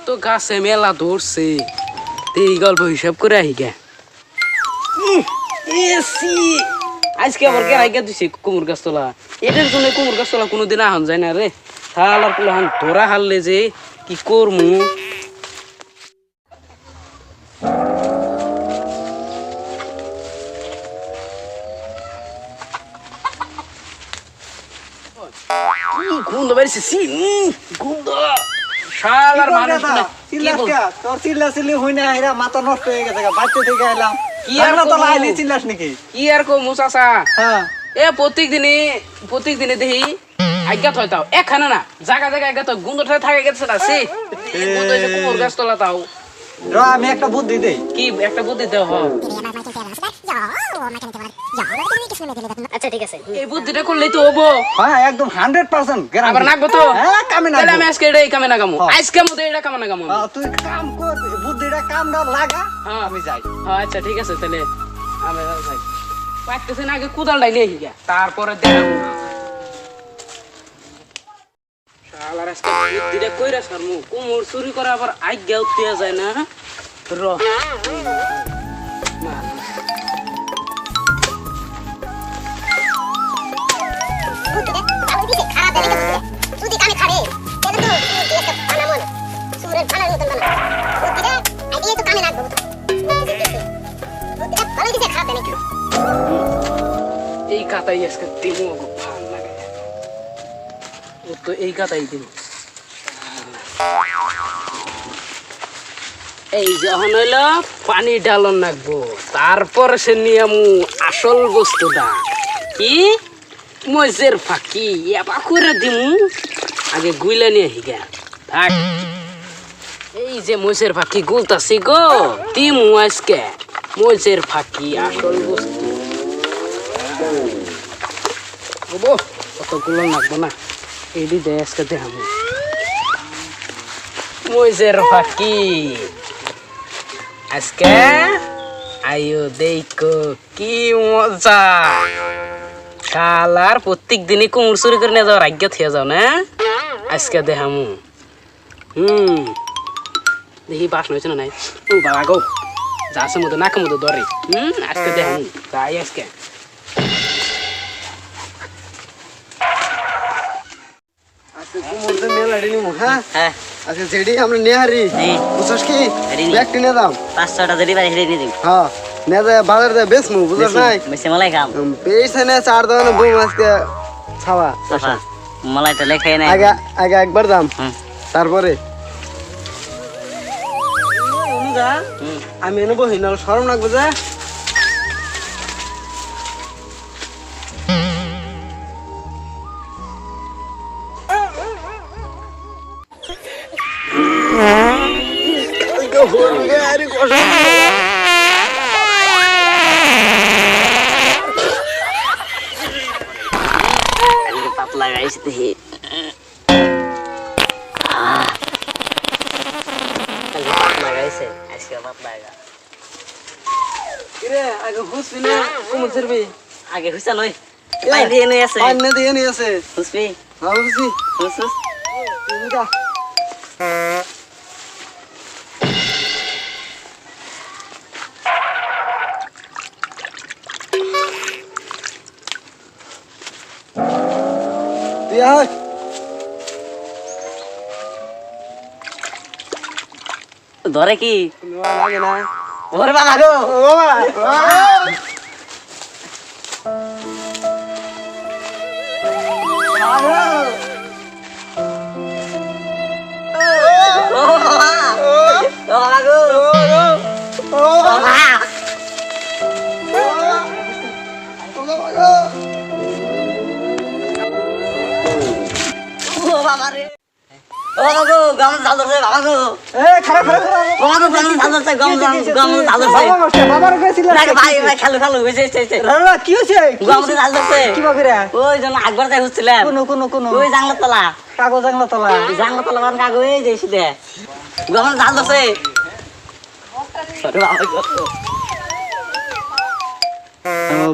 তো গাছে মেলা ধরছে, এই গল্প হিসাব করে আহি গে। আজকে আবার কে রাইগা দিছে কুমুর গাছ তোলা, এটার জন্য কুমুর গাছ তোলা কোনোদিন আহন যায় না রে। শালার পোলা হান ধরা হারলে যে কি করমু। গন্ধ বেরিয়েছে, গন্ধ শালার মানুষ তোর চিল্লা চিল্লি হই না, এরা মাথা নষ্ট হয়ে গেছে, বাচ্চা থেকে এলাম। কি আর তো লাইলি চিল্লাস নাকি? কি আর কো মুসাসা, হ্যাঁ এ প্রত্যেক দিনে দেখি আজ্ঞা থয় তাও এখানে না জায়গা জায়গা আজ্ঞা তো গুন্ধটা থাকে গেছে না। সে গুন্ধ এসে কুমোর গাছ তোলা তাও। আমি একটা বুদ্ধি দেই। কি একটা বুদ্ধি দেও? আচ্ছা ঠিক আছে, এই বুদ্ধিটা করলেই তো হবো। হ্যাঁ একদম 100% গ্যারান্টি। আবার নাকবো তো? হ্যাঁ কামে না। তাহলে আমি আজকে এটাই কামে নাগামো, আজকে মতো এটা কামে নাগামো। তুই কাম কর, বুদ্ধিটা কামটা লাগা, আমি যাই। হ্যাঁ আচ্ছা ঠিক আছে, তাহলে আমি যাই। পাইতেছে না, আগে কুদালটাই নিয়ে গিয়া তারপরে দেখাবো। শালার আজকে বুদ্ধিটা কইরা সারমু, কুমোর চুরি করে আবার আজ্ঞা উঠিয়া যায় না। র এই কাতাই আজকে দিমু, ভাল লাগে ও তো। এই কাতাই দিমু। এই যখন হইল পানি ডালন নাকবো, তারপর সে নিয়ামু আসল বস্তুটা কি, মজের ফাঁকি এবা করে দিমু। আগে গুইলা নিয়ে হিগা থাক। এই যে মজের ফাঁকি গুলতাছি গো, দিমু আজকে মজের ফাঁকি আসল বস্তু। হবো কতগুলো লাগবো না, এডি দেয় আজকে দেখাবো মজের ফাঁকি আজকে। আয়ো দেখো কি মজা। শালার প্রত্যেক দিনই কুমুর চুরি করে নিয়ে যাওয়ার আজ্ঞা থেকে যাও না, আজকে দেখামু। দেখি বাসন হয়েছে না নাই। ও বাবা গো, যাচ্ছে মতো নাকের মতো ধরে। আজকে দেখামু, তাই আজকে হ্যাঁ আচ্ছা যেডি আমরা নিয়ে হারি বুঝছস কি, ব্যাগ টিনে দাম 5-6টা যদি বাড়ি হেরে দিয়ে দিই। হ্যাঁ নে যায় বাজার যায় বেচমু, বুঝছস নাই? বেশি মালাই খাম, বেচে নে 4 দোকানে বউ আজকে ছাওয়া। সাফা মালাইটা লেখাই নাই। আগে আগে একবার দাম, তারপরে আমি এনে বহি না, শরম লাগবে যে। পাতলা গাইছে দেখি, পাতলা গাইছে আজকে, পাতলা গা। কিরে আগে হুসবি না কুমুর ছাড়বি? আগে হুইসা লই, পাই দিয়ে নই আছে, পান্নে দিয়ে নি আছে। হুসবি হ্যাঁ হুসবি হুস হুস। যা তুই আয়। ধরে কি লাগে না ওরে বাবা গো,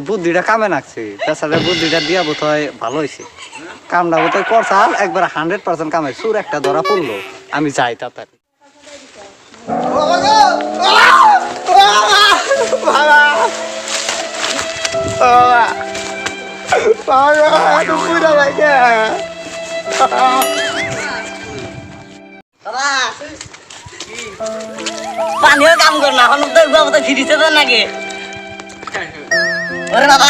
বুদ্ধিটা কামে নাকছে, তাছাড়া বুদ্ধিটা দিয়া বোধহয় ভালো হয়েছে। কামটা বোধহয় করছাল একবার 100% কামে। সুর একটা ধরা পড়লো, আমি যাই তাড়াতাড়ি। বাবা পানিও কাম কর না এখন তো বাবা তো ফিরিছে তো নাকি ওরে বাবা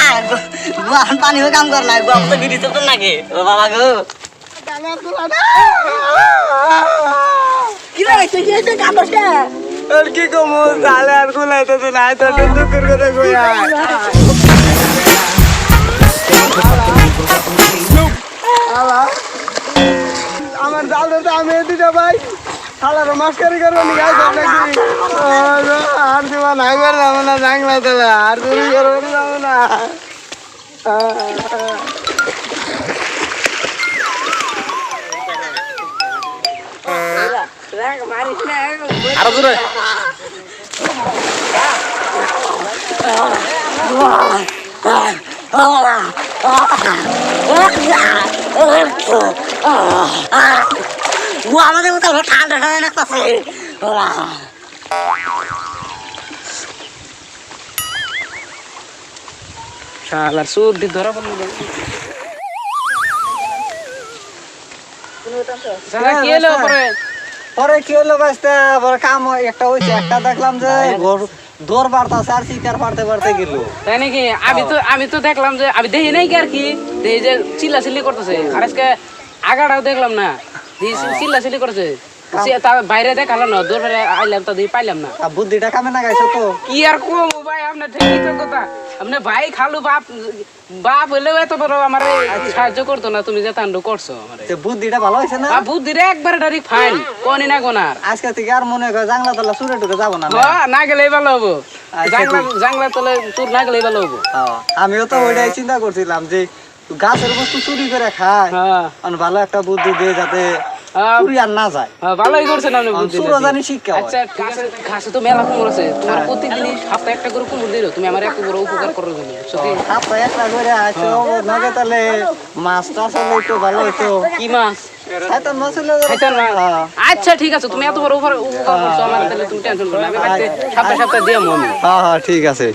পানিও কাম কর না বাবা তো ফিরিছে তো নাকি ও বাবা গো কি রে তুই কি কামড় কে আর কি কমু তাহলে আর গুলাইতে তো নাই তো দুঃখের কথা কইয়া আমার জালটা তো আমি দিতে ভাই শালার মাস্কারি করবো নি গাছ নাকি আর দিবা নাই করলাম না জাংলা দেবে আর চুরি করবো নি যাবো না আরো জোরে আমাদের মতো ঠান্ডা ঠান্ডা লাগতেছে শালার সর্দি ধরা পড়লো শালা কি হলো পরে পরে কি হলো বাস্তা পরে কাম একটা হয়েছে একটা দেখলাম যে দৌড় বাড়তাছে আর শিকার পারতে পারতে গেল তাই নাকি আমি তো দেখলাম যে আমি দেখি নাই কি আর কি দেখি যে চিল্লাচিল্লি করতেছে আর আজকে আগাটাও দেখলাম না চিল্লাচিল্লি করতেছে তার বাইরে দেখালাম না দৌড় ফেরে আইলাম তা দিয়ে পাইলাম না বুদ্ধিটা কামে না গাইছো তো কি আর কম ভাই আপনার ঠিকই তো কথা আপনি ভাই খালু বাপ হলেও এত বড় আমার সাহায্য করতো না তুমি যে তান্ডু করছো আমার বুদ্ধিটা ভালো হয়েছে না বুদ্ধিরে একবারে ডাইরেক্ট ফাইন কোনি না কোনার আজকে থেকে আর মনে করে জাংলা তলা চুরে টুরে যাবো না না গেলেই ভালো হবো জাংলা তলে তোর না গেলেই ভালো হবো আমিও তো ওইটাই চিন্তা করছিলাম যে গাছের বস্তু চুরি করে খায় ভালো একটা বুদ্ধি দিয়ে যাতে চুরি আর না যায় ভালোই করছেন আপনি বুদ্ধি চুরো জানি শিক্ষা আচ্ছা ঘাসে তো মেলা কুমড় আছে তোমার প্রতিদিন সপ্তাহে একটা করে কুমড় দিল তুমি আমার একটা বড় উপকার করার জন্য সত্যি সপ্তাহে একটা করে আসো নগে তাহলে মাছ টাছ হলে একটু ভালো হইতো কি মাছ খাইতাম মাছ হলে আচ্ছা ঠিক আছে তুমি এত বড় উপকার করছো আমার তাহলে তুমি টেনশন করো না আমি বাড়িতে সপ্তাহে দিয়াম আমি হ্যাঁ ঠিক আছে